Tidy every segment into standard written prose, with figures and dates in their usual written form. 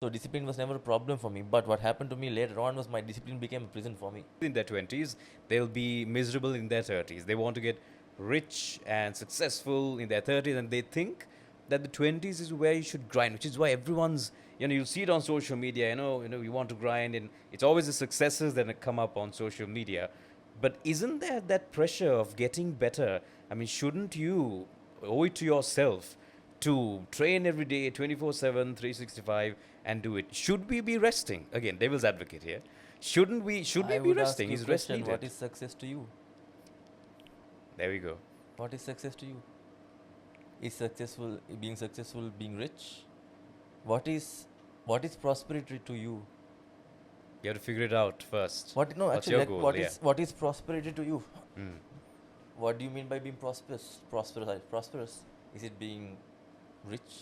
So discipline was never a problem for me. But what happened to me later on was my discipline became a prison for me. In their 20s, they'll be miserable in their 30s. They want to get rich and successful in their 30s, and they think that the 20s is where you should grind, which is why everyone's, you'll see it on social media, you want to grind, and it's always the successes that come up on social media. But isn't there that pressure of getting better? I mean, shouldn't you owe it to yourself to train every day, 24/7, 365, and do it? Should we be resting? Again, devil's advocate here. Should we I be would ask resting? you a Is rest question: needed? what is success to you? There we go. What is success to you? Is successful being rich? What is what is prosperity to you? You have to figure it out first. What no What's actually your like goal? what Yeah. is what is prosperity to you? Mm. What do you mean by being prosperous? Prosperous? Is it being rich?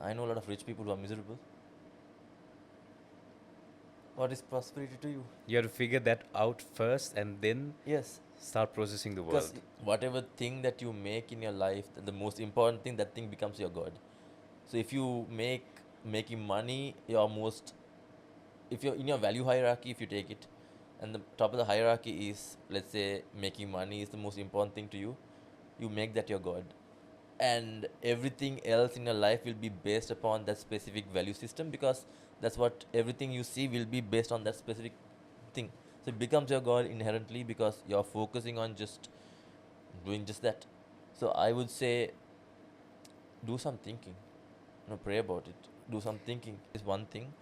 I know a lot of rich people who are miserable. What is prosperity to you? You have to figure that out first and then Yes, start processing the because world. whatever thing that you make in your life, the most important thing, that thing becomes your god. So if you making money your most, if you're in your value hierarchy, if you take it, and the top of the hierarchy is, let's say, making money is the most important thing to you, you make that your god, and everything else in your life will be based upon that specific value system, because that's what everything you see will be based on, that specific thing. So it becomes your god inherently because you're focusing on just doing just that. So I would say, do some thinking. Pray about it. Do some thinking is one thing.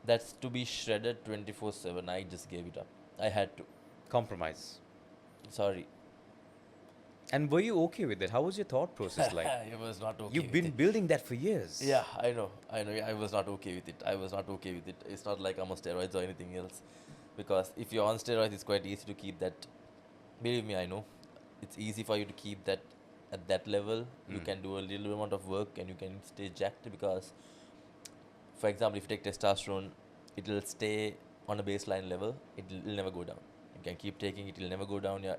That's to be shredded 24/7. I just gave it up. I had to. Compromise. Sorry. And were you okay with it? How was your thought process like? I was not okay You've with been it. building that for years. Yeah, I know. Yeah, I was not okay with it. I was not okay with it. It's not like I'm on steroids or anything else. Because if you're on steroids, it's quite easy to keep that. Believe me, I know. It's easy for you to keep that at that level. You Mm. can do a little amount of work and you can stay jacked, because, for example, if you take testosterone, it will stay on a baseline level. It'll never go down. You can keep taking it, it'll never go down. Your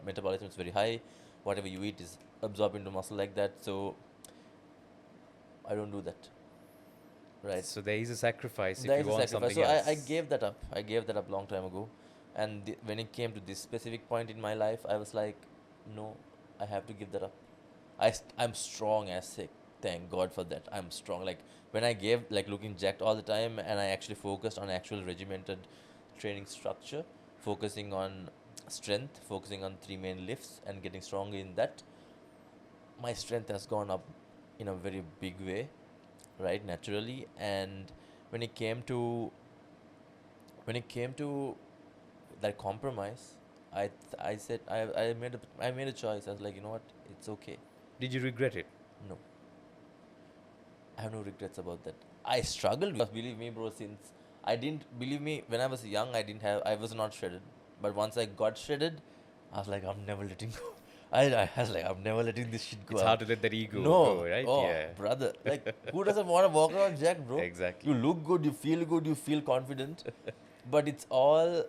metabolism is very high. Whatever you eat is absorbed into muscle like that. So I don't do that. Right. So there is a sacrifice if There you is a want sacrifice. something So I else. gave that up. I gave that up long time ago. And when it came to this specific point in my life, I was like, no, I have to give that up. I'm strong as heck. Thank God for that. I'm strong. Like when I gave, like looking jacked all the time, and I actually focused on actual regimented training structure, focusing on strength, focusing on three main lifts, and getting stronger in that, my strength has gone up in a very big way, right, naturally. And when it came to when it came to that compromise, I said, I made a choice. I was like, you know what, it's okay. Did you regret it? No, I have no regrets about that. I struggled because, believe me, bro, since I didn't believe me when I was young, I was not shredded. But once I got shredded, I was like, I'm never letting go. I was like, I'm never letting this shit go It's hard out. to let that ego go, No, right? oh Yeah. brother, like who doesn't want to walk around jacked, bro? Exactly. You look good, you feel confident, but it's all,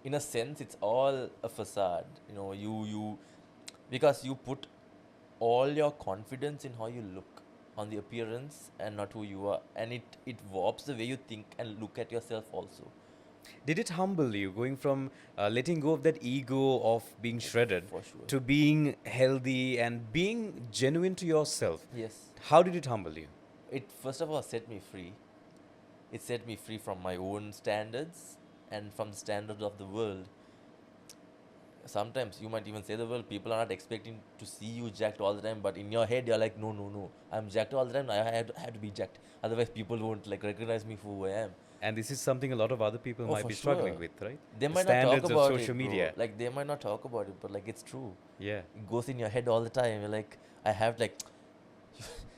in a sense, it's all a facade. You because you put all your confidence in how you look, on the appearance, and not who you are, and it warps the way you think and look at yourself also. Did it humble you going from letting go of that ego of being shredded For sure. to being healthy and being genuine to yourself? Yes. How did it humble you? It first of all set me free. It set me free from my own standards and from the standards of the world. Sometimes you might even say the world, people are not expecting to see you jacked all the time, but in your head you're like, no, no, no, I'm jacked all the time. I have to be jacked, otherwise people won't like recognize me for who I am. And this is something a lot of other people Oh, might for be struggling sure. with, right? They The might not talk standards of about social it, bro. media. Like they might not talk about it, but like it's true. Yeah. It goes in your head all the time. You're like, I have like,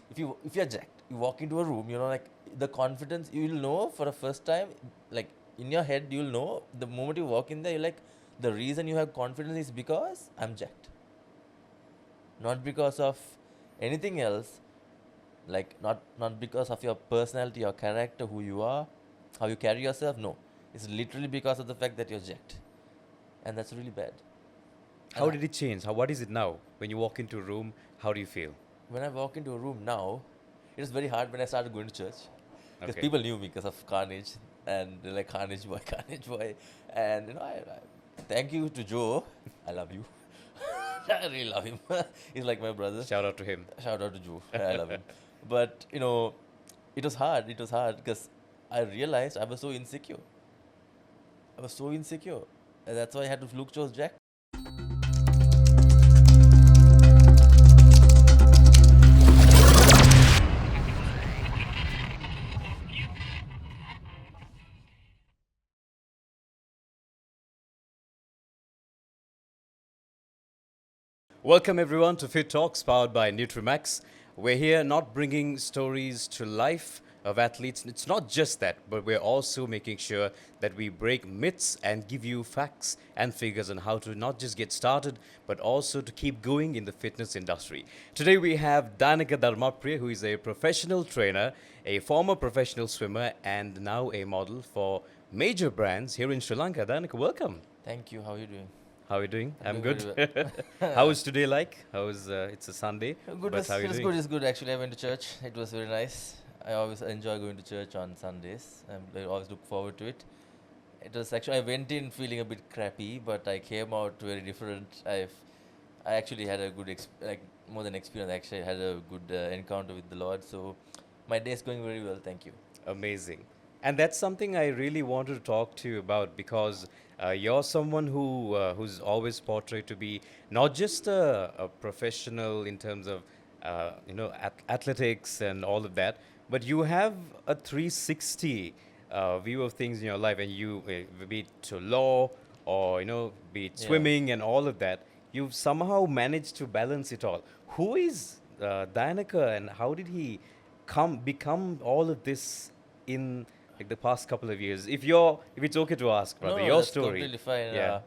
if you're jacked, you walk into a room, like the confidence, you'll know for the first time, like in your head, you'll know the moment you walk in there, you're like, the reason you have confidence is because I'm jacked, not because of anything else. Like not because of your personality, your character, who you are, how you carry yourself. No, it's literally because of the fact that you're jacked, and that's really bad. And How did it change? What is it now? When you walk into a room, how do you feel? when I walk into a room now, it was very hard when I started going to church because Okay. people knew me because of Carnage, and they're like Carnage boy, Carnage boy, and I thank you to Joe. I love you. I really love him. He's like my brother. Shout out to him. Shout out to Joe. I love him. But it was hard. It was hard because I realized I was so insecure. I was so insecure. And that's why I had to look towards Jack. Welcome everyone to Fit Talks powered by Nutri-Max. We're here not bringing stories to life of athletes. It's not just that, but we're also making sure that we break myths and give you facts and figures on how to not just get started, but also to keep going in the fitness industry. Today we have Dianaka Dharmapala, who is a professional trainer, a former professional swimmer, and now a model for major brands here in Sri Lanka. Dianaka, welcome. Thank you. How are you doing? How are you doing? I'm I'm doing good. very well. How is today like? How is it's a Sunday, Good. but how are you It was doing? good. It's good. Actually, I went to church. It was very nice. I always enjoy going to church on Sundays. I always look forward to it. It was actually I went in feeling a bit crappy, but I came out very different. I actually had a good like more than experience. Actually, I had a good encounter with the Lord. So my day is going very well. Thank you. Amazing. And that's something I really wanted to talk to you about because you're someone who's always portrayed to be not just a professional in terms of athletics and all of that, but you have a 360 view of things in your life, and you be it to law or be it Yeah. swimming and all of that. You've somehow managed to balance it all. Who is Dianaka, and how did he become all of this in like the past couple of years? If it's okay to ask, No, brother, no, your that's story. completely fine. Yeah.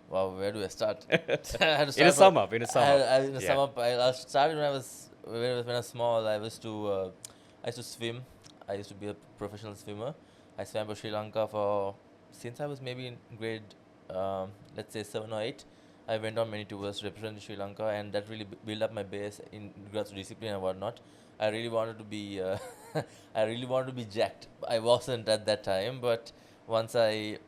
Wow, where do I start? I had to In a start from. sum up, in a sum up. In a Yeah. sum up, I started when I was small. I used to swim. I used to be a professional swimmer. I swam for Sri Lanka for since I was maybe in grade, let's say 7 or 8. I went on many tours representing Sri Lanka, and that really built up my base in regards to discipline and whatnot. I really wanted to be, I really wanted to be jacked. I wasn't at that time, but once I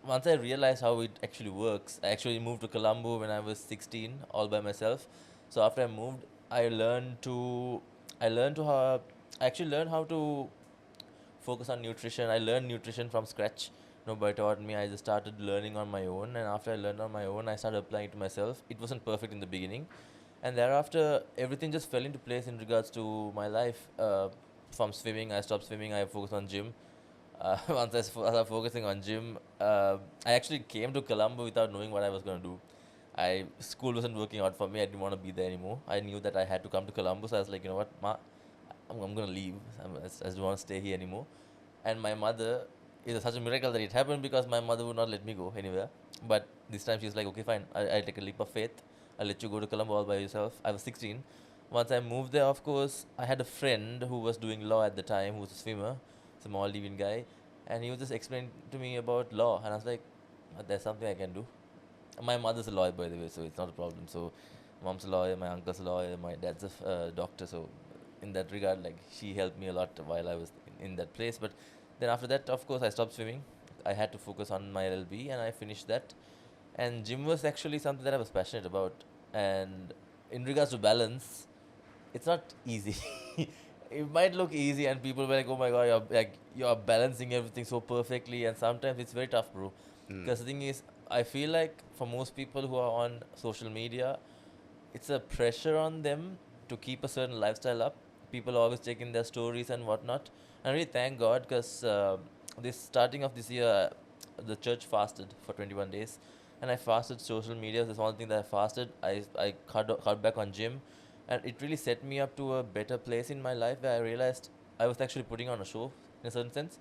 once I realized how it actually works, I actually moved to Colombo when I was 16, all by myself. So after I moved, I learned to how, I actually learned how to focus on nutrition. I learned nutrition from scratch. Nobody taught me. I just started learning on my own, and after I learned on my own, I started applying it to myself. It wasn't perfect in the beginning, and thereafter, everything just fell into place in regards to my life. From swimming, I stopped swimming. I focused on gym. Once I started focusing on gym, I actually came to Colombo without knowing what I was going to do. School wasn't working out for me. I didn't want to be there anymore. I knew that I had to come to Colombo, so I was like, you know what, Ma, I'm going to leave. I just don't want to stay here anymore. And my mother, it was such a miracle that it happened because my mother would not let me go anywhere. But this time she was like, okay, fine, I take a leap of faith. I'll let you go to Colombo all by yourself. I was 16. Once I moved there, of course, I had a friend who was doing law at the time, who was a swimmer, some Maldivian guy, and he was just explaining to me about law. And I was like, there's something I can do. My mother's a lawyer, by the way, so it's not a problem. So, mom's a lawyer, my uncle's a lawyer, my dad's a doctor. So, in that regard, like she helped me a lot while I was in that place. But then after that, of course, I stopped swimming. I had to focus on my LLB, and I finished that. And gym was actually something that I was passionate about. And in regards to balance, it's not easy. It might look easy, and people were like, "Oh my god, you're balancing everything so perfectly." And sometimes it's very tough, bro. Mm. Because the thing is, I feel like for most people who are on social media, it's a pressure on them to keep a certain lifestyle up. People are always checking their stories and whatnot. And I really thank God because this starting of this year, the church fasted for 21 days, and I fasted social media. That's one thing that I fasted. I cut back on gym, and it really set me up to a better place in my life where I realized I was actually putting on a show in a certain sense.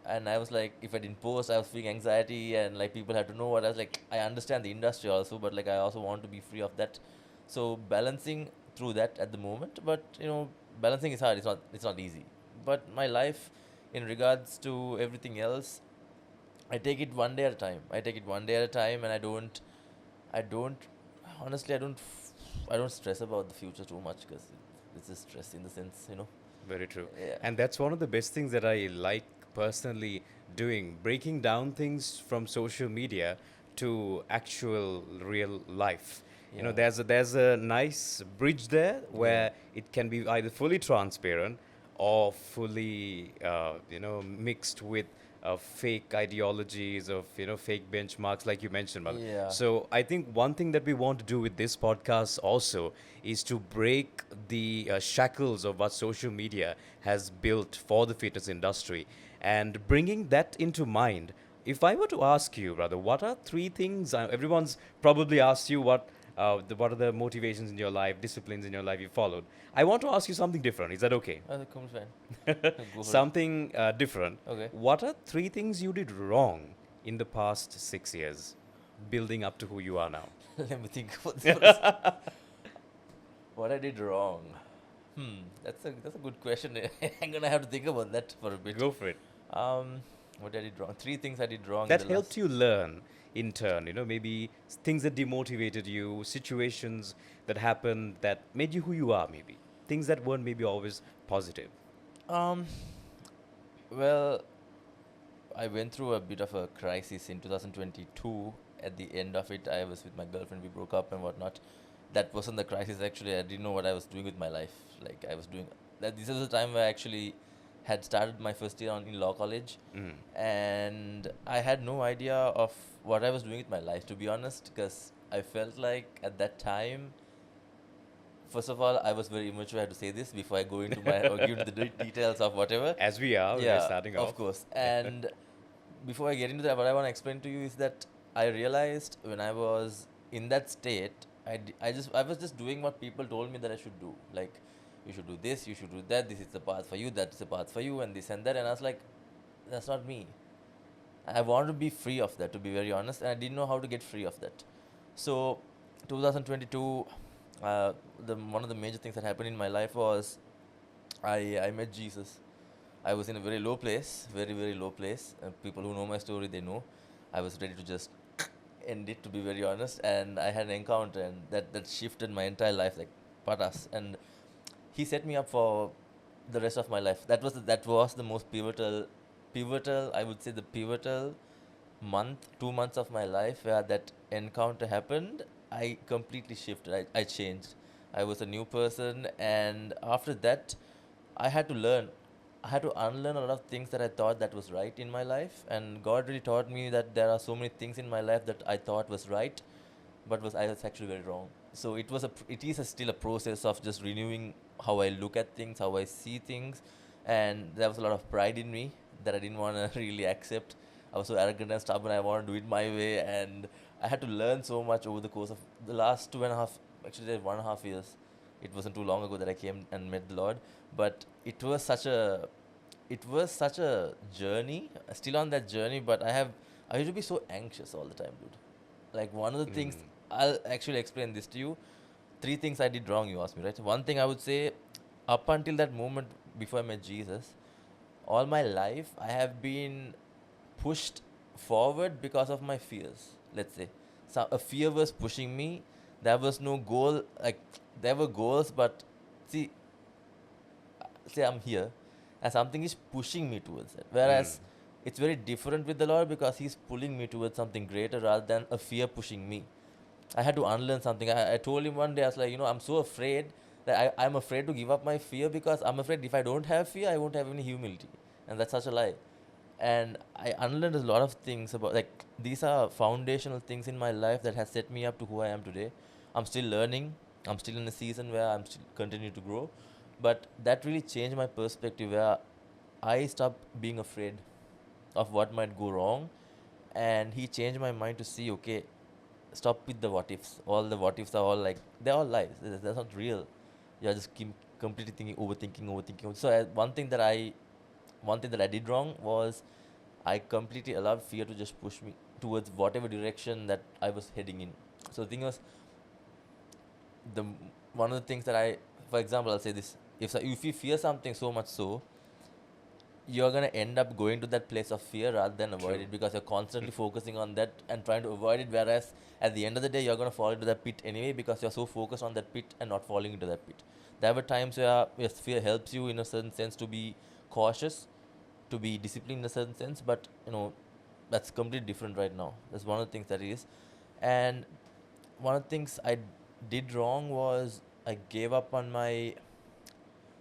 And I was like, if I didn't post, I was feeling anxiety, and like people had to know what I was like. I understand the industry also, but like I also want to be free of that. So balancing through that at the moment, but balancing is hard. It's not easy. But my life, in regards to everything else, I take it one day at a time. I take it one day at a time, and I don't, honestly, I don't stress about the future too much because it's just stress in the sense, you know. Very true. Yeah. And that's one of the best things that I like personally doing, breaking down things from social media to actual real life. You know, Yeah. there's a nice bridge there Yeah. where it can be either fully transparent or fully, mixed with fake ideologies of, fake benchmarks, like you mentioned, Mal. Yeah. So I think one thing that we want to do with this podcast also is to break the shackles of what social media has built for the fitness industry. And bringing that into mind, if I were to ask you, brother, what are three things? Everyone's probably asked you what are the motivations in your life, disciplines in your life you followed. I want to ask you something different. Is that okay? That comes fine. Go for it. Something different. Okay. What are three things you did wrong in the past 6 years, building up to who you are now? Let me think about this first. What I did wrong. That's a good question. I'm gonna have to think about that for a bit. Go for it. Um, what I did wrong. Three things I did wrong in That the helped last. you learn in turn, maybe things that demotivated you, situations that happened that made you who you are, maybe things that weren't maybe always positive. Um, well, I went through a bit of a crisis in 2022. At the end of it, I was with my girlfriend. We broke up and whatnot. That wasn't the crisis. Actually, I didn't know what I was doing with my life. Like I was doing that. This is the time where I actually had started my first year in law college, Mm. and I had no idea of what I was doing with my life. To be honest, because I felt like at that time, first of all, I was very immature. I have to say this before I go into my or give the details of whatever. As we are Yeah, starting of off. course. And before I get into that, what I want to explain to you is that I realized when I was in that state, I was just doing what people told me that I should do. Like, you should do this, you should do that. This is the path for you. That's the path for you, and this and that. And I was like, that's not me. I want to be free of that, to be very honest, and I didn't know how to get free of that. So, 2022, the one of the major things that happened in my life was I met Jesus. I was in a very low place, very, very low place. People who know my story, they know. I was ready to just end it, to be very honest. And I had an encounter, and that shifted my entire life, like patas. And he set me up for the rest of my life. That was the most pivotal. I would say the pivotal month, 2 months of my life where that encounter happened. I completely shifted. I changed. I was a new person, and after that, I had to learn. I had to unlearn a lot of things that I thought that was right in my life, and God really taught me that there are so many things in my life that I thought was right, but I was actually very wrong. So it is still a process of just renewing how I look at things, how I see things, and there was a lot of pride in me that I didn't want to really accept. I was so arrogant and stubborn. I wanted to do it my way, and I had to learn so much over the course of the last 2.5, actually 1.5 years. It wasn't too long ago that I came and met the Lord, but it was such a journey. Still on that journey, but I used to be so anxious all the time, dude. Like one of the things, Mm. I'll actually explain this to you. Three things I did wrong, you asked me, right? One thing I would say, up until that moment before I met Jesus, all my life I have been pushed forward because of my fears. Let's say, so a fear was pushing me. There was no goal. Like there were goals, but see, say I'm here, and something is pushing me towards it. Mm. Whereas it's very different with the Lord because He's pulling me towards something greater rather than a fear pushing me. I had to unlearn something. I told him one day, I was like, I'm so afraid that I'm afraid to give up my fear because I'm afraid if I don't have fear, I won't have any humility. And that's such a lie. And I unlearned a lot of things about, like, these are foundational things in my life that has set me up to who I am today. I'm still learning. I'm still in a season where I'm still continue to grow. But that really changed my perspective where I stopped being afraid of what might go wrong. And he changed my mind to see, okay, stop with the what ifs. All the what ifs are all like, they're all lies. That's not real. You're just keep completely thinking, overthinking. So one thing that I did wrong was I completely allowed fear to just push me towards whatever direction that I was heading in. So the thing was, the one of the things that for example, I'll say this: if you fear something so much so, you're gonna end up going to that place of fear rather than avoid True. it, because you're constantly focusing on that and trying to avoid it. Whereas at the end of the day, you're gonna fall into that pit anyway, because you're so focused on that pit and not falling into that pit. There were times where fear helps you in a certain sense to be cautious, to be disciplined in a certain sense, but that's completely different right now. That's one of the things that is. And one of the things I did wrong was I gave up on my.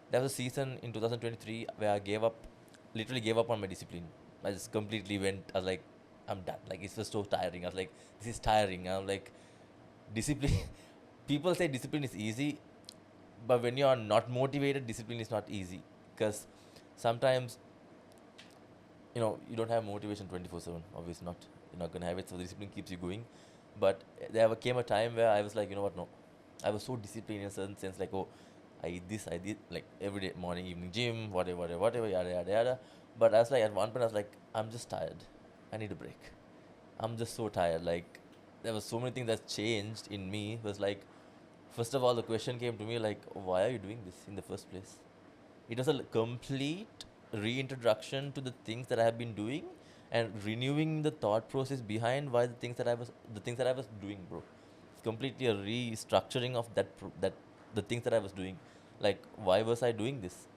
There was a season in 2023 where I gave up, literally gave up on my discipline. I just completely went. I was like, I'm done. Like it's just so tiring. I was like, this is tiring. I'm like, discipline. People say discipline is easy, but when you are not motivated, discipline is not easy, because sometimes you don't have motivation 24/7. Obviously not. You're not gonna have it. So the discipline keeps you going. But there came a time where I was like, you know what? No, I was so disciplined in a certain sense. Like, oh, I eat this, I did like every day, morning, evening, gym, whatever, yada yada yada. But I was like, at one point, I was like, I'm just tired. I need a break. I'm just so tired. Like, there was so many things that changed in me. It was like, first of all, the question came to me like, why are you doing this in the first place? It was a complete reintroduction to the things that I have been doing, and renewing the thought process behind why the things that I was doing, bro. It's completely a restructuring of that the things that I was doing. Like, why was I doing this?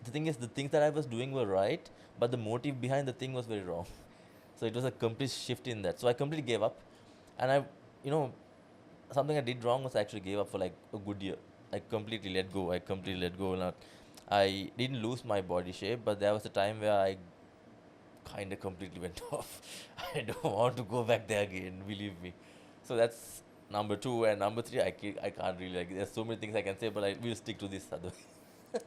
The thing is, the things that I was doing were right, but the motive behind the thing was very wrong. So it was a complete shift in that. So I completely gave up, and you know, something I did wrong was I actually gave up for like a good year. I completely let go. I completely let go. Not, I didn't lose my body shape, but there was a time where I kind of completely went off. I don't want to go back there again. Believe me. So that's number two, and number three. I can't really like. There's so many things I can say, but I will stick to this other.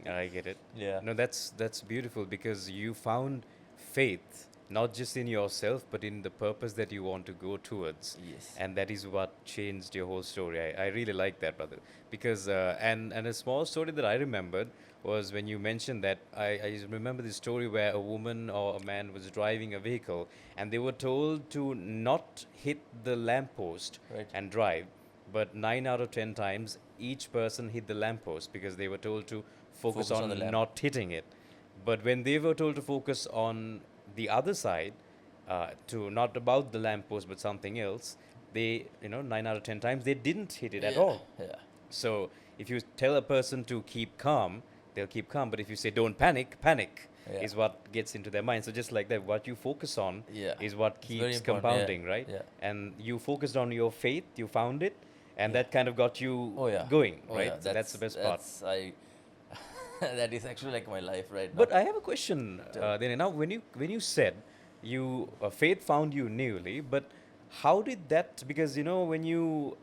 I get it. Yeah. No, that's beautiful because you found faith not just in yourself but in the purpose that you want to go towards, Yes. and that is what changed your whole story. I really like that, brother. Because and a small story that I remembered was when you mentioned that I remember this story where a woman or a man was driving a vehicle and they were told to not hit the lamppost Right. and drive, but 9 out of 10 times each person hit the lamppost because they were told to focus Focus on the on lamp. not hitting it. But when they were told to focus on the other side, to not about the lamppost but something else, they, 9 out of 10 times, they didn't hit it at Yeah. all. Yeah. So if you tell a person to keep calm, they'll keep calm. But if you say don't panic, panic Yeah. is what gets into their mind. So just like that, what you focus on Yeah. is what It's very keeps important. Yeah. compounding, right? Yeah. And you focused on your faith, you found it, and Yeah. that kind of got you Oh yeah. going, Oh right? yeah. So that's the best part. That's I. That is actually like my life right now. But I have a question. Tell me. Then now, when you said you faith found you newly, but how did that? Because when you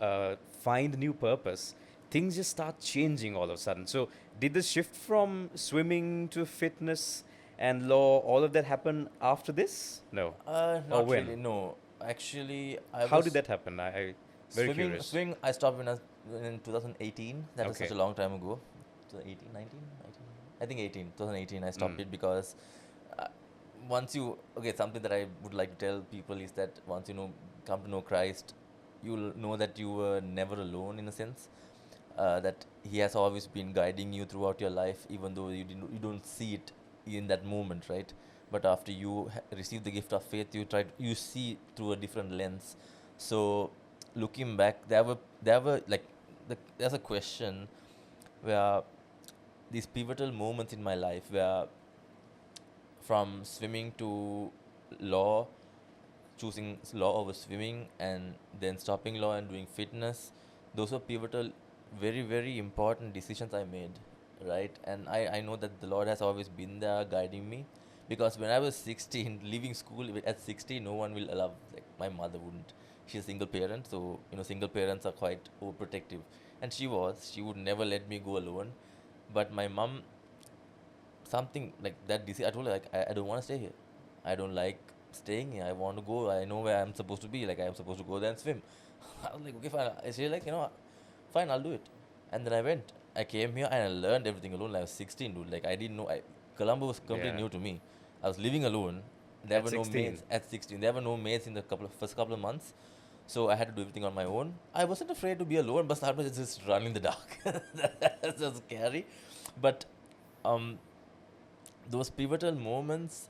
find new purpose, things just start changing all of a sudden. So did the shift from swimming to fitness and law, all of that happen after this? No, or Not when? really. No, actually, I How did was that happen? I very swimming. curious. Swimming. I stopped in 2018. That was such Okay. a long time ago. 2018, 19, 19. I think 18. 2018. I stopped Mm. it because uh, once you something that I would like to tell people is that once come to know Christ, you'll know that you were never alone in a sense. That He has always been guiding you throughout your life, even though you don't see it in that moment, right? But after you receive the gift of faith, you see through a different lens. So looking back, there were like there's a question where these pivotal moments in my life where from swimming to law, choosing law over swimming, and then stopping law and doing fitness, those were pivotal, very, very important decisions I made, right? And I know that the Lord has always been there guiding me, because when I was 16, leaving school at 16, no one will allow, like, my mother wouldn't. She's a single parent, so, single parents are quite overprotective. And she would never let me go alone. But my mom, something like that, I told her, like, I don't want to stay here. I don't like staying here. I want to go. I know where I'm supposed to be. Like, I'm supposed to go there and swim. I was like, okay, fine. She's like, fine, I'll do it. And then I went. I came here and I learned everything alone. I was 16, dude. Like, I didn't know. Colombo was completely Yeah. new to me. I was living alone. There At were no 16. mates at 16. There were no mates in the first couple of months. So I had to do everything on my own. I wasn't afraid to be alone, but sometimes it's just run in the dark. That's just scary. But um, those pivotal moments,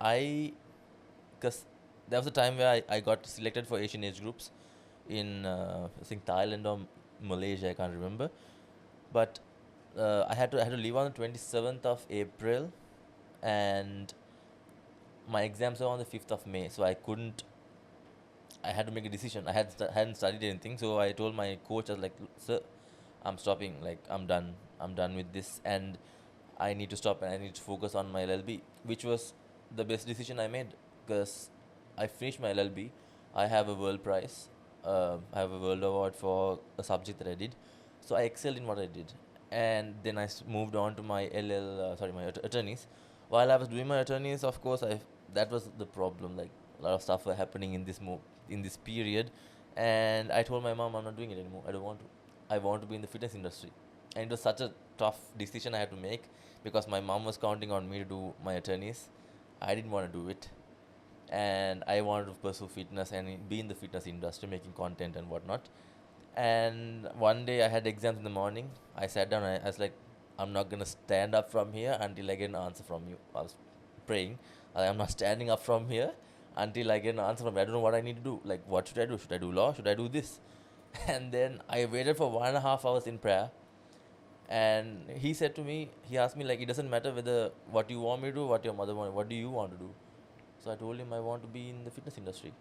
I, because there was a time where I got selected for Asian age groups in I think Thailand or Malaysia, I can't remember. But I had to leave on the 27th of April, and my exams were on the 5th of May, so I couldn't. I had to make a decision. Hadn't studied anything, so I told my coach, I was like, "Sir, I'm stopping. Like, I'm done. I'm done with this, and I need to stop, and I need to focus on my LLB," which was the best decision I made, because I finished my LLB. I have a world prize. I have a world award for a subject that I did, so I excelled in what I did, and then I moved on to my my attorneys. While I was doing my attorneys, of course, I that was the problem. Like, a lot of stuff were happening in this period, and I told my mom, I'm not doing it anymore. I don't want to. I want to be in the fitness industry, and it was such a tough decision I had to make, because my mom was counting on me to do my attorneys. I didn't want to do it, and I wanted to pursue fitness and be in the fitness industry, making content and whatnot. And one day I had exams in the morning. I sat down. I was like, I'm not gonna stand up from here until I get an answer from you. I was praying. I'm not standing up from here until I get an answer from you. I don't know what I need to do. Like, what should I do? Should I do law? Should I do this? And then I waited for 1.5 hours in prayer. And he said to me, he asked me, like, it doesn't matter whether what you want me to do, what your mother wants, what do you want to do? So I told him I want to be in the fitness industry.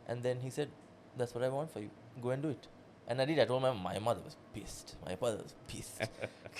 And then he said, that's what I want for you. Go and do it. And I did. I told my mother was pissed. My father was pissed.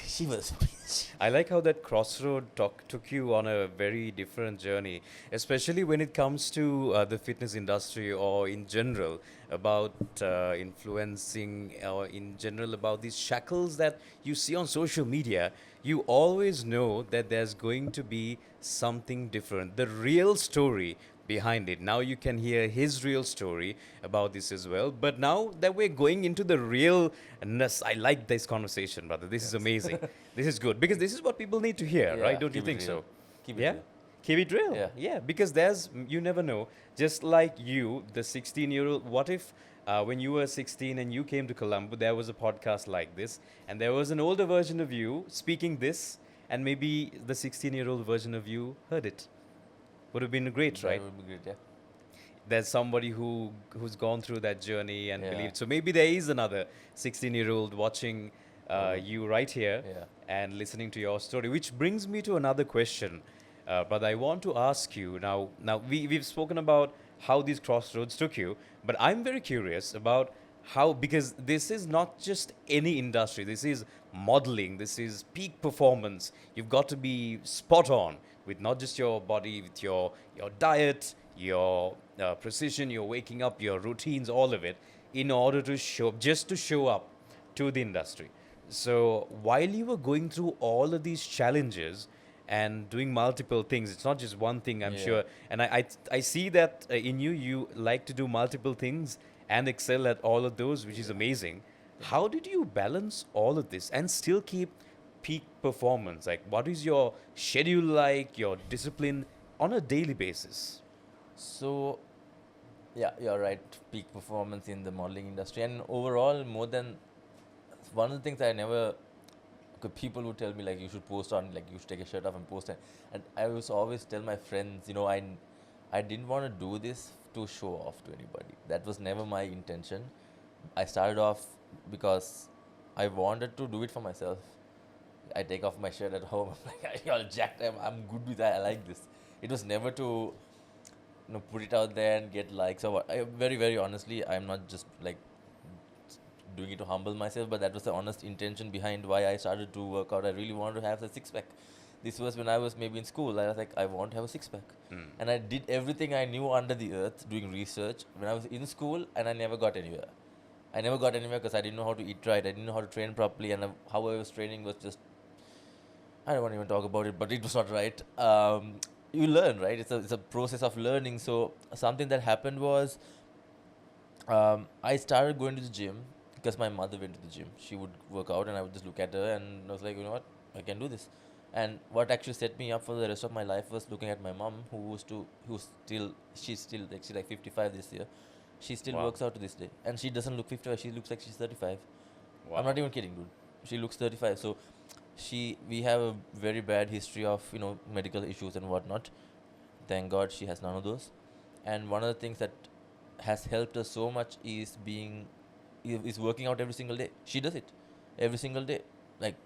She was pissed. I like how that crossroad took you on a very different journey, especially when it comes to the fitness industry or in general about influencing or in general about these shackles that you see on social media. You always know that there's going to be something different, the real story behind it. Now you can hear his real story about this as well. But now that we're going into the realness, I like this conversation, brother. This is amazing. This is good because this is what people need to hear, right? Don't you keep it think real. so? Keep it Yeah? real. Keep it real. Yeah. Yeah, because you never know. Just like you, the 16-year-old, what if when you were 16 and you came to Colombo, there was a podcast like this, and there was an older version of you speaking this, and maybe the 16-year-old version of you heard it? Would have been great, That right? would be great, yeah. There's somebody who's gone through that journey and Yeah. believed. So maybe there is another 16-year-old watching Oh, you right here yeah. and listening to your story. Which brings me to another question, but I want to ask you now. Now we've spoken about how these crossroads took you, but I'm very curious about how, because this is not just any industry. This is modeling. This is peak performance. You've got to be spot on with not just your body, with your diet, your precision, your waking up, your routines, all of it, in order to show up to the industry. So while you were going through all of these challenges and doing multiple things, it's not just one thing, I'm Yeah. sure. And I see that in you, you like to do multiple things and excel at all of those, which is amazing. How did you balance all of this and still keep peak performance? Like, what is your schedule like, your discipline on a daily basis? So, yeah, you're right. Peak performance in the modeling industry, and overall, more than one of the things I never. 'Cause people would tell me, like, you should post on, like, you should take a shirt off and post it, and I was always tell my friends, I didn't want to do this to show off to anybody. That was never my intention. I started off because I wanted to do it for myself. I take off my shirt at home. I'm like, you're all jacked. I'm good with that. I like this. It was never to put it out there and get likes or what. Very, very honestly, I'm not just like doing it to humble myself, but that was the honest intention behind why I started to work out. I really wanted to have a six pack. This was when I was maybe in school. I was like, I want to have a six pack. Mm. And I did everything I knew under the earth doing research when I was in school, and I never got anywhere. I never got anywhere because I didn't know how to eat right. I didn't know how to train properly, and how I was training was just, I don't want to even talk about it, but it was not right. You learn, right? It's a process of learning. So something that happened was, I started going to the gym because my mother went to the gym. She would work out, and I would just look at her, and I was like, you know what, I can do this. And what actually set me up for the rest of my life was looking at my mom, she's still like, she's like 55 this year. She still Wow. works out to this day, and she doesn't look 55. She looks like she's 35. Wow. I'm not even kidding, dude. She looks 35. So We have a very bad history of medical issues and whatnot. Thank God she has none of those. And one of the things that has helped us so much is working out every single day. She does it every single day. Like,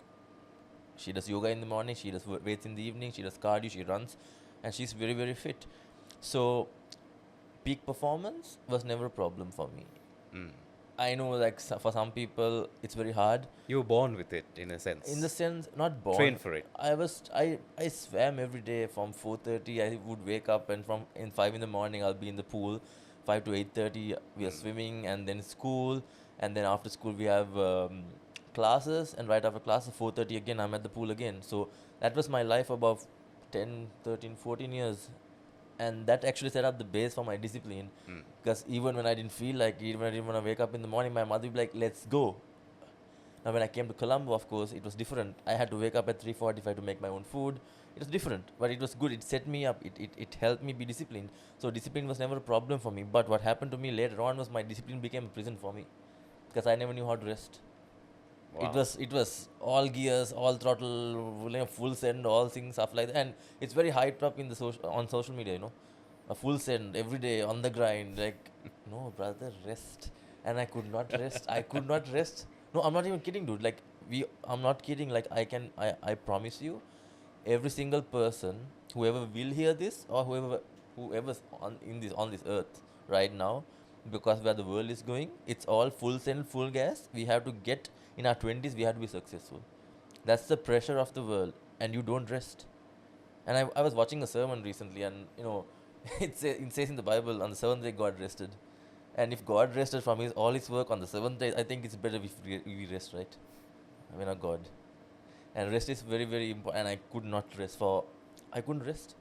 she does yoga in the morning, she does weights in the evening, she does cardio, she runs, and she's very, very fit. So peak performance was never a problem for me. Mm. I know, like, for some people it's very hard. You were born with it, in a In the sense. sense, not born. Train for it. I swam every day from 4:30. I would wake up, and from in 5 in the morning I'll be in the pool. 5 to 8:30 we are Mm. swimming, and then school, and then after school we have classes, and right after classes 4:30 again I'm at the pool again. So that was my life above 10, 13, 14 years, and that actually set up the base for my discipline. Mm. Because even when I didn't feel like it, even when I didn't want to wake up in the morning, my mother would be like, "Let's go." Now, when I came to Colombo, of course, it was different. I had to wake up at 3:45 to make my own food. It was different, but it was good. It set me up. It helped me be disciplined. So discipline was never a problem for me. But what happened to me later on was my discipline became a prison for me, because I never knew how to rest. Wow. It was all gears, all throttle, full send, all things, stuff like that. And it's very hyped up in the on social media. A full send every day on the grind. Like, no, brother, rest. And I could not rest. I could not rest. No, I'm not even kidding, dude. Like, I'm not kidding. Like, I promise you, every single person, whoever will hear this, or whoever's on this earth right now, because where the world is going, it's all full send, full gas. We have to get in our 20s. We have to be successful. That's the pressure of the world, and you don't rest. And I was watching a sermon recently, and it says in the Bible, on the seventh day God rested. And if God rested from all his work on the seventh day, I think it's better if we rest, right? I mean, not God. And rest is very, very important. And I couldn't rest.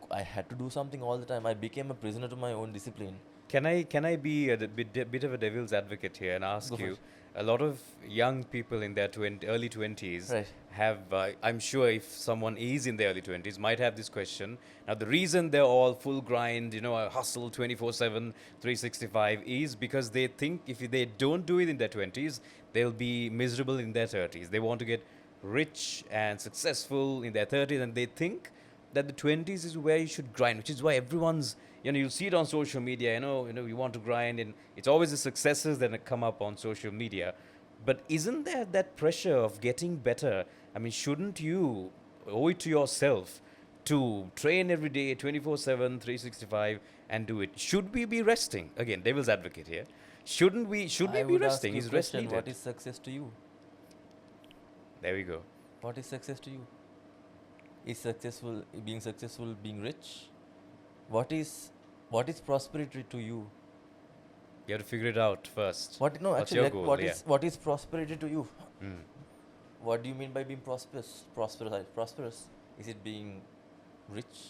I had to do something all the time. I became a prisoner to my own discipline. Can I be a bit of a devil's advocate here and ask Go for you? it. A lot of young people in their early 20s Right. have, I'm sure if someone is in their early 20s, might have this question. Now, the reason they're all full grind, hustle 24/7, 365 is because they think if they don't do it in their 20s, they'll be miserable in their 30s. They want to get rich and successful in their 30s, and they think that the 20s is where you should grind, which is why everyone's, you'll see it on social media, you want to grind, and it's always the successes that come up on social media. But isn't there that pressure of getting better? I mean, shouldn't you owe it to yourself to train every day, 24/7, 365, and do it? Should we be resting? Again, devil's advocate here. Should we I be would ask resting? you a Is rest question: what needed? is success to you? There we go. What is success to you? Is successful being rich? What is prosperity to you? You have to figure it out first. What no What's actually, your like, goal? what Yeah. is what is prosperity to you? Mm. What do you mean by being prosperous? Prosperous. Is it being rich?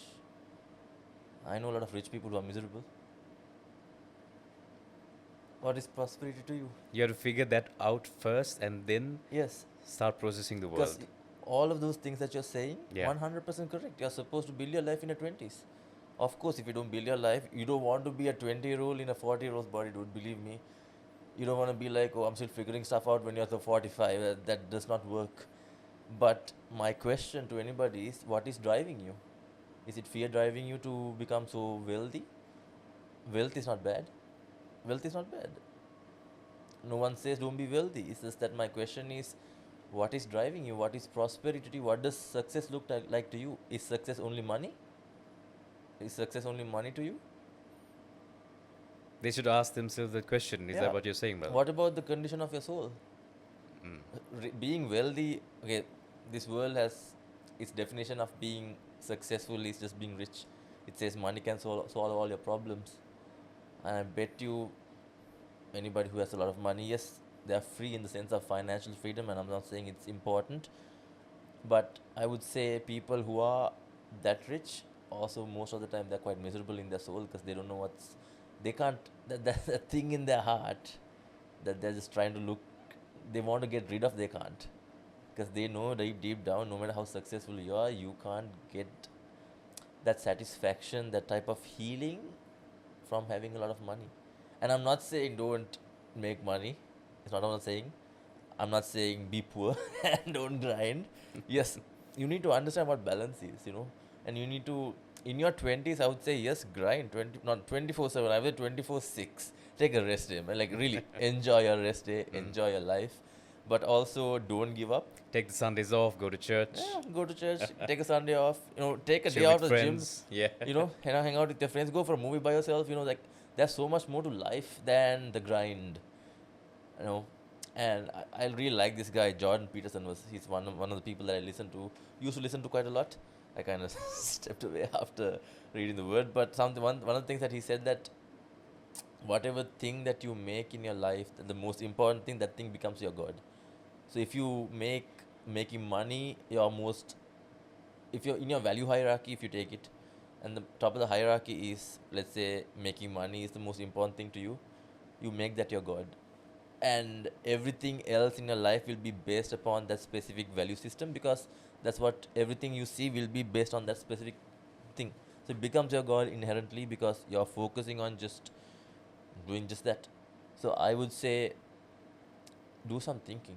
I know a lot of rich people who are miserable. What is prosperity to you? You have to figure that out first and then Yes, start processing the because world. all of those things that you're saying, Yeah. 100% correct. You're supposed to build your life in your 20s. Of course, if you don't build your life, you don't want to be a 20-year-old in a 40-year-old's body, dude. Believe me. You don't want to be like, oh, I'm still figuring stuff out when you're so 45. That does not work. But my question to anybody is, what is driving you? Is it fear driving you to become so wealthy? Wealth is not bad. Wealth is not bad. No one says don't be wealthy. It's just that my question is, what is driving you? What is prosperity to you? What does success look like to you? Is success only money? Is success only money to you? They should ask themselves that question. Is Yeah. that what you're saying, Mel? What about the condition of your soul? Mm. Being wealthy, okay, this world has its definition of being successful is just being rich. It says money can solve all your problems. And I bet you anybody who has a lot of money, yes, they are free in the sense of financial freedom, and I'm not saying it's important, but I would say people who are that rich also most of the time they're quite miserable in their soul, because they don't know they can't, that thing in their heart that they're just trying to look, they want to get rid of, they can't, because they know deep down, no matter how successful you are, you can't get that satisfaction, that type of healing from having a lot of money. And I'm not saying don't make money. It's not what I'm saying. I'm not saying be poor and don't grind. Yes, you need to understand what balance is, and you need to, in your 20s, I would say, yes, grind 20, not 24/7, I would 24/6. Take a rest day, man. Like, really enjoy your rest day, Mm. enjoy your life, but also don't give up. Take the Sundays off, go to church, Yeah, go to church, take a Sunday off, take a day chill out with of the gym, friends. Yeah. hang out with your friends, go for a movie by yourself, like, there's so much more to life than the grind, you know. And I really like this guy, Jordan Peterson. He's one of the people that I used to listen to quite a lot. I kind of stepped away after reading the word, but one of the things that he said, that whatever thing that you make in your life, the most important thing, that thing becomes your god. So if you making money your most, if you're in your value hierarchy, if you take it, and the top of the hierarchy is, let's say, making money is the most important thing to you, you make that your god, and everything else in your life will be based upon that specific value system, because that's what everything you see will be based on, that specific thing. So it becomes your god inherently, because you're focusing on just doing just that. So I would say, do some thinking,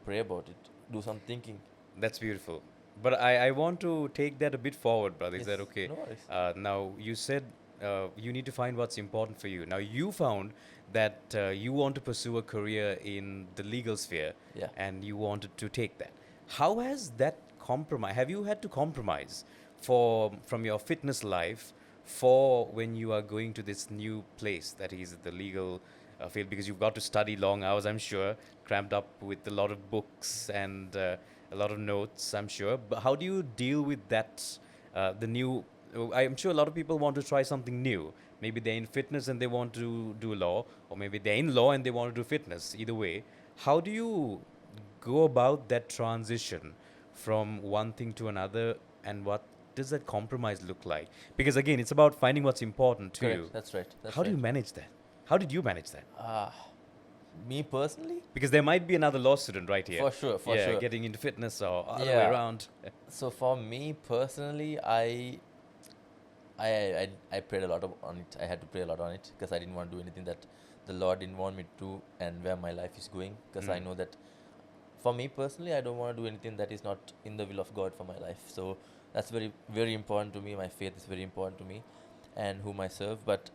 pray about it, do some thinking. That's beautiful. But I want to take that a bit forward, brother. Is Yes, that okay? no worries. Now, you said you need to find what's important for you. Now, you found that you want to pursue a career in the legal sphere Yeah. and you wanted to take that. How has that compromise? Have you had to compromise from your fitness life for when you are going to this new place that is the legal field? Because you've got to study long hours, I'm sure, cramped up with a lot of books and a lot of notes, I'm sure. But how do you deal with that? The new, I'm sure a lot of people want to try something new. Maybe they're in fitness and they want to do law, or maybe they're in law and they want to do fitness. Either way, how do you go about that transition from one thing to another, and what does that compromise look like? Because again, it's about finding what's important to Correct. you. That's right. That's How do right. you manage that? How did you manage that? Me personally, Because there might be another law student right here. for sure, for Yeah, sure. getting into fitness or other way Yeah. around. So for me personally, I prayed a lot on it. I had to pray a lot on it, because I didn't want to do anything that the Lord didn't want me to do, and where my life is going. Because I Mm. know that for me personally, I don't want to do anything that is not in the will of God for my life. So that's very, very important to me. My faith is very important to me, and whom I serve. But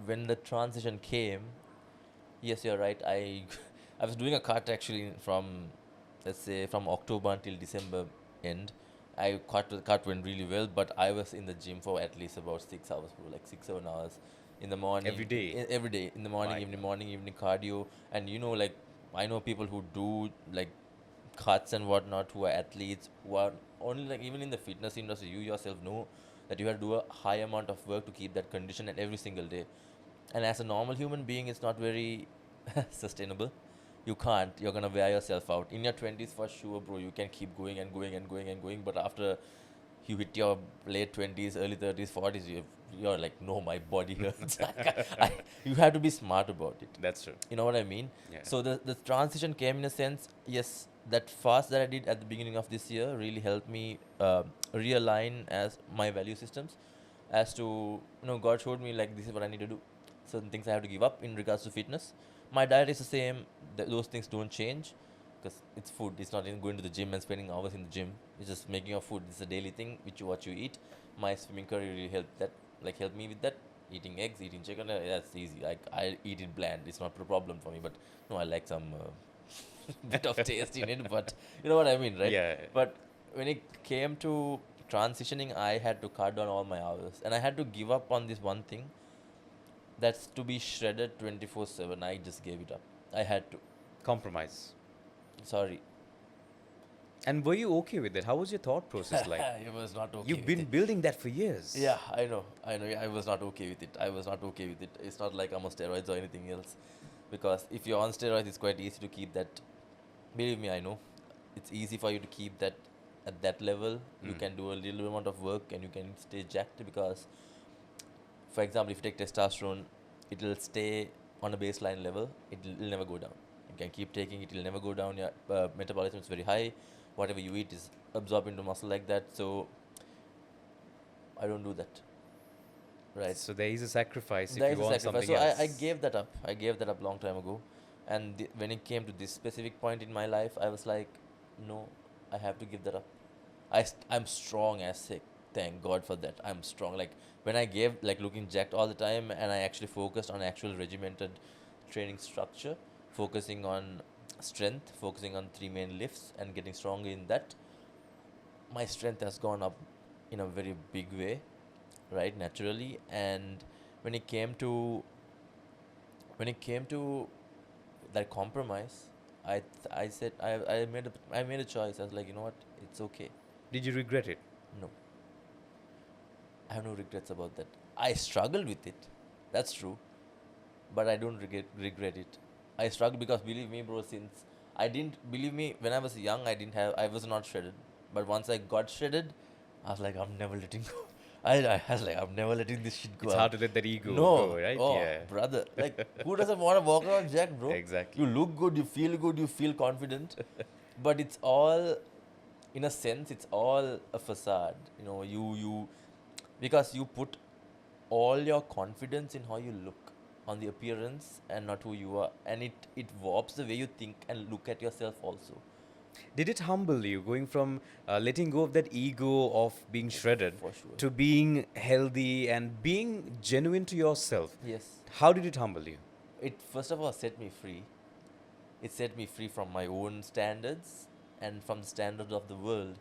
when the transition came, yes, you're right. I was doing a cut actually from, let's say, from October until December end. The cut went really well, but I was in the gym for at least about 6 hours, bro, like 6 7 hours in the morning, Every day. every day, in the morning, My evening, God. morning, evening cardio. And like, I know people who do like cuts and whatnot, who are athletes, who are only, like, even in the fitness industry, you yourself know that you have to do a high amount of work to keep that condition at every single day. And as a normal human being, it's not very sustainable. You can't. You're gonna wear yourself out. In your 20s, for sure, bro, you can keep going and going and going and going. But after you hit your late 20s, early 30s, 40s, you're like, no, my body hurts. You have to be smart about it. That's true. You know what I mean? Yeah. So the transition came in a sense, yes, that fast that I did at the beginning of this year really helped me realign as my value systems, as to, God showed me, like, this is what I need to do. Certain things I have to give up in regards to fitness. My diet is the same. Those things don't change, because it's food. It's not in going to the gym and spending hours in the gym. It's just making your food. It's a daily thing, which what you eat. My swimming career really helped me with that. Eating eggs, eating chicken, that's easy. Like, I eat it bland. It's not a problem for me. But no, I like some bit of taste in it. But you know what I mean, right? Yeah. But when it came to transitioning, I had to cut down all my hours, and I had to give up on this one thing. That's to be shredded 24/7. I just gave it up. I had to. Compromise. Sorry. And were you okay with it? How was your thought process like? It was not okay You've with been it. building that for years. Yeah, I know. Yeah, I was not okay with it. I was not okay with it. It's not like I'm on steroids or anything else. Because if you're on steroids, it's quite easy to keep that. Believe me, I know. It's easy for you to keep that at that level. You Mm. can do a little amount of work and you can stay jacked, because, for example, if you take testosterone, it will stay on a baseline level. It'll never go down. You can keep taking it. It'll never go down. Your metabolism is very high. Whatever you eat is absorbed into muscle like that. So I don't do that. Right. So there is a sacrifice if There you is a want sacrifice. something So else. I gave that up. I gave that up long time ago. And when it came to this specific point in my life, I was like, no, I have to give that up. I'm strong as sick. Thank God for that. I'm strong. Like when I gave, like looking jacked all the time, and I actually focused on actual regimented training structure, focusing on strength, focusing on three main lifts, and getting stronger in that. My strength has gone up in a very big way, right? Naturally, and when it came to when it came to that compromise, I said I made a choice. I was like, you know what, it's okay. Did you regret it? No, I have no regrets about that. I struggled with it, that's true, but I don't regret it. I struggled because believe me, bro, since I didn't believe me when I was young, I was not shredded, but once I got shredded, I was like, I'm never letting go. I was like, I'm never letting this shit go It's out. hard to let that ego go, No, right? oh Yeah. brother, like who doesn't want to walk around jacked, bro? Exactly. You look good, you feel confident, but it's all, in a sense, it's all a facade. You know, you because you put all your confidence in how you look, on the appearance, and not who you are, and it warps the way you think and look at yourself also. Did it humble you going from letting go of that ego of being Yes, shredded for sure. to being healthy and being genuine to yourself? Yes, How did it humble you? it first of all set me free. It set me free from my own standards and from the standards of the world.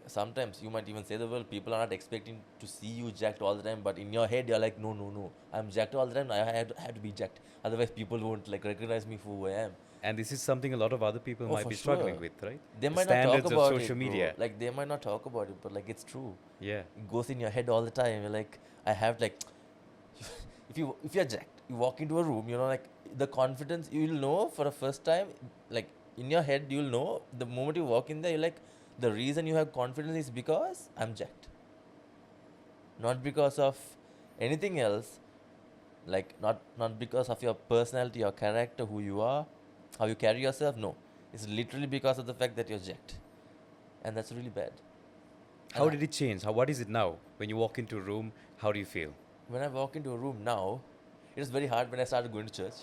Sometimes you might even say the world, people are not expecting to see you jacked all the time, but in your head you're like, no, no, no, I'm jacked all the time. I have to be jacked, otherwise people won't like recognize me for who I am. And this is something a lot of other people Oh, might for be struggling sure. with, right? They The might not talk standards of about social it, bro. media. Like they might not talk about it, but like it's true. Yeah. It goes in your head all the time. You're like, I have like, if you're jacked, you walk into a room, you know, like the confidence you'll know for the first time, like in your head you'll know the moment you walk in there. You're like, the reason you have confidence is because I'm jacked, not because of anything else. Like not because of your personality, your character, who you are, how you carry yourself. No, it's literally because of the fact that you're jacked, and that's really bad. And How did it change? What is it now? When you walk into a room, how do you feel? when I walk into a room now, it was very hard when I started going to church,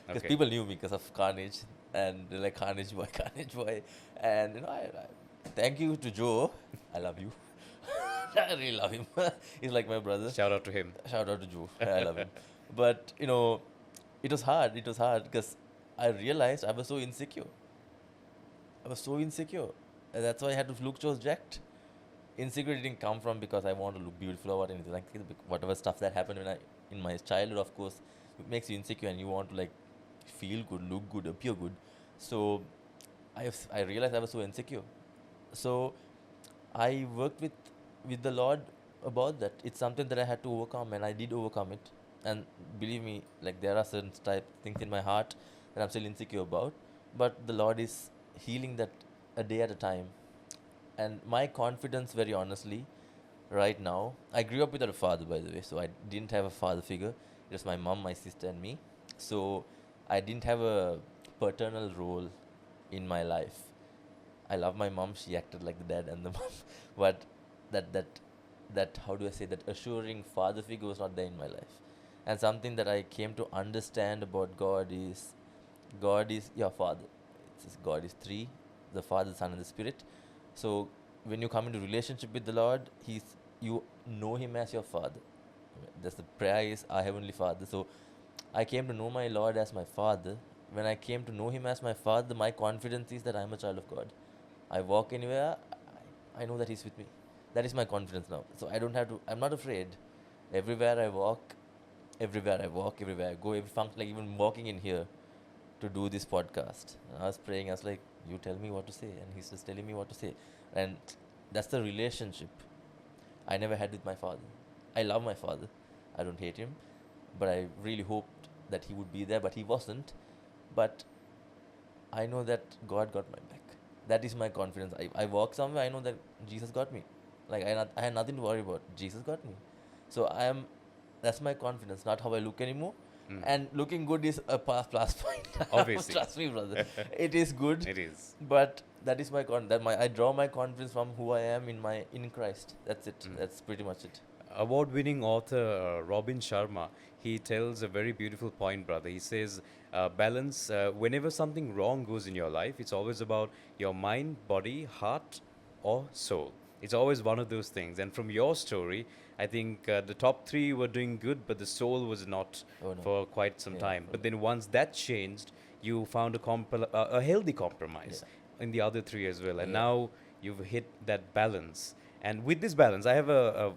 because Okay. people knew me because of Carnage, and they're like, Carnage boy, Carnage boy. And you know, I thank you to Joe. I love you. I really love him. He's like my brother. Shout out to him. Shout out to Joe. I love him. But you know, it was hard. It was hard because I realized I was so insecure. I was so insecure. And that's why I had to look so jacked. Insecurity didn't come from because I want to look beautiful or anything like that. Whatever stuff that happened when I in my childhood, of course, it makes you insecure and you want to like feel good, look good, appear good. So I realized I was so insecure. So I worked with the Lord about that. It's something that I had to overcome, and I did overcome it. And believe me, like there are certain type things in my heart that I'm still insecure about, but the Lord is healing that a day at a time. And my confidence, very honestly, right now, I grew up without a father, by the way, so I didn't have a father figure. It was my mom, my sister, and me. So I didn't have a paternal role in my life. I love my mom. She acted like the dad and the mom, but that that that how do I say, that assuring father figure was not there in my life. And something that I came to understand about God is your father. God is three: the Father, Son, and the Spirit. So when you come into relationship with the Lord, you know Him as your Father. That's the prayer is our Heavenly Father. So I came to know my Lord as my Father. When I came to know Him as my Father, my confidence is that I am a child of God. I walk anywhere, I know that He's with me. That is my confidence now. So I don't have to, I'm not afraid. Everywhere I walk, everywhere I go, every function, like even walking in here to do this podcast. I was praying, I was like, you tell me what to say. And He's just telling me what to say. And that's the relationship I never had with my father. I love my father. I don't hate him. But I really hoped that he would be there, but he wasn't. But I know that God got my back. That is my confidence. I walk somewhere, I know that Jesus got me. Like I had nothing to worry about. Jesus got me. So that's my confidence, not how I look anymore. Mm. And looking good is a plus point. Obviously. Trust me, brother. It is good. It is. But that is my I draw my confidence from who I am in Christ. That's it. Mm. That's pretty much it. Award-winning author Robin Sharma, he tells a very beautiful point, brother. He says, balance. Whenever something wrong goes in your life, it's always about your mind, body, heart, or soul. It's always one of those things. And from your story, I think the top three were doing good, but the soul was not Oh no. for quite some Yeah, time. for But that. then once that changed, you found a healthy compromise Yeah. in the other three as well. And Yeah. now you've hit that balance. And with this balance, I have a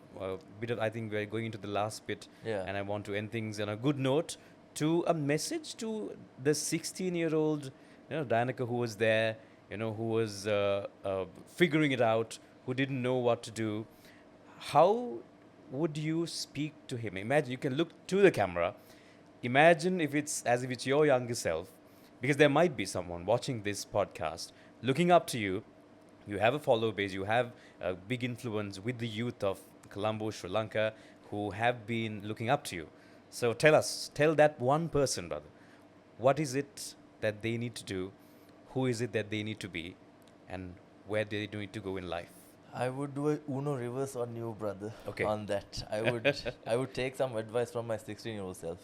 bit of, I think we're going into the last bit, Yeah. and I want to end things on a good note to a message to the 16-year-old, Dianaka, who was there, who was figuring it out, who didn't know what to do. How would you speak to him? Imagine, you can look to the camera. Imagine if it's as if it's your younger self, because there might be someone watching this podcast looking up to you. You have a follower base, you have a big influence with the youth of Colombo, Sri Lanka, who have been looking up to you. So tell that one person, brother, what is it that they need to do? Who is it that they need to be? And where they need to go in life? I would do a Uno reverse on you, brother. Okay. On that, I would take some advice from my 16-year-old self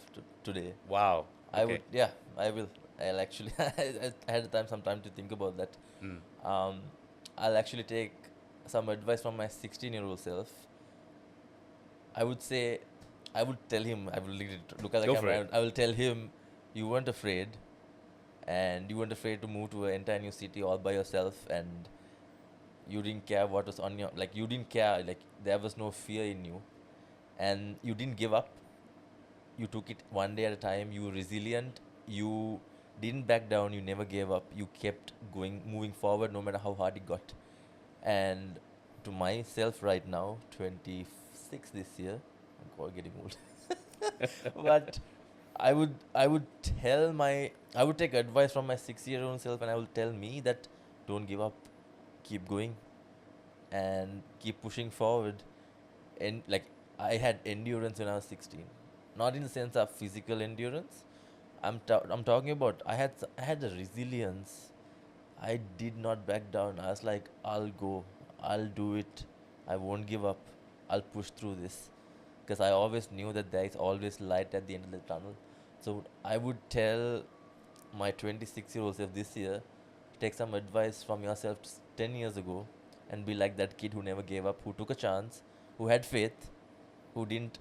today. Wow. I Okay. would, yeah, I will. I'll actually, I had some time to think about that. Mm. Um, I'll actually take some advice from my 16-year-old self. I would say, I would tell him, I will look at the Go for camera, it. I will tell him, you weren't afraid, and you weren't afraid to move to an entire new city all by yourself, and you didn't care what was on your, like, you didn't care, like, there was no fear in you, and you didn't give up. You took it one day at a time. You were resilient. You didn't back down. You never gave up. You kept going, moving forward, no matter how hard it got. And to myself right now, 26 this year, I'm God, getting old. But I would take advice from my 6-year-old self, and I will tell me that don't give up, keep going, and keep pushing forward. And like, I had endurance when I was 16, not in the sense of physical endurance. I'm talking about I had the resilience. I did not back down. I was like, I'll go, I'll do it. I won't give up. I'll push through this, because I always knew that there is always light at the end of the tunnel. So I would tell my 26-year-old self this year, take some advice from yourself 10 years ago, and be like that kid who never gave up, who took a chance, who had faith, who didn't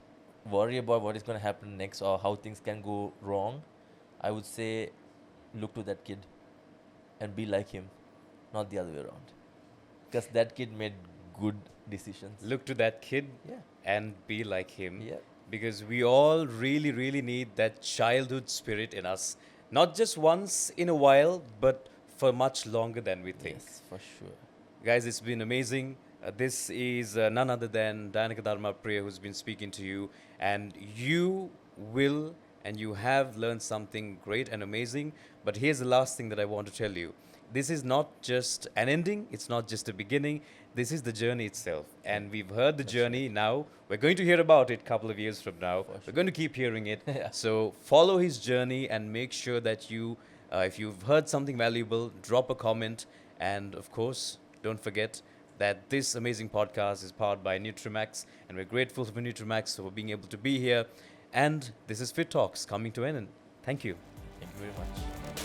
worry about what is going to happen next or how things can go wrong. I would say, look to that kid and be like him, not the other way around. Because that kid made good decisions. Look to that kid Yeah. and be like him. Yeah. Because we all really, really need that childhood spirit in us. Not just once in a while, but for much longer than we think. Yes, for sure. Guys, it's been amazing. This is none other than Dianaka Dharmapala who's been speaking to you. And you will and you have learned something great and amazing. But here's the last thing that I want to tell you. This is not just an ending, it's not just a beginning. This is the journey itself. And we've heard the That's journey now. We're going to hear about it a couple of years from now. For We're sure. going to keep hearing it. Yeah. So follow his journey and make sure that you, if you've heard something valuable, drop a comment. And of course, don't forget that this amazing podcast is powered by Nutri-Max, and we're grateful for Nutri-Max for being able to be here. And this is Fit Talks coming to an end. Thank you. Thank you very much.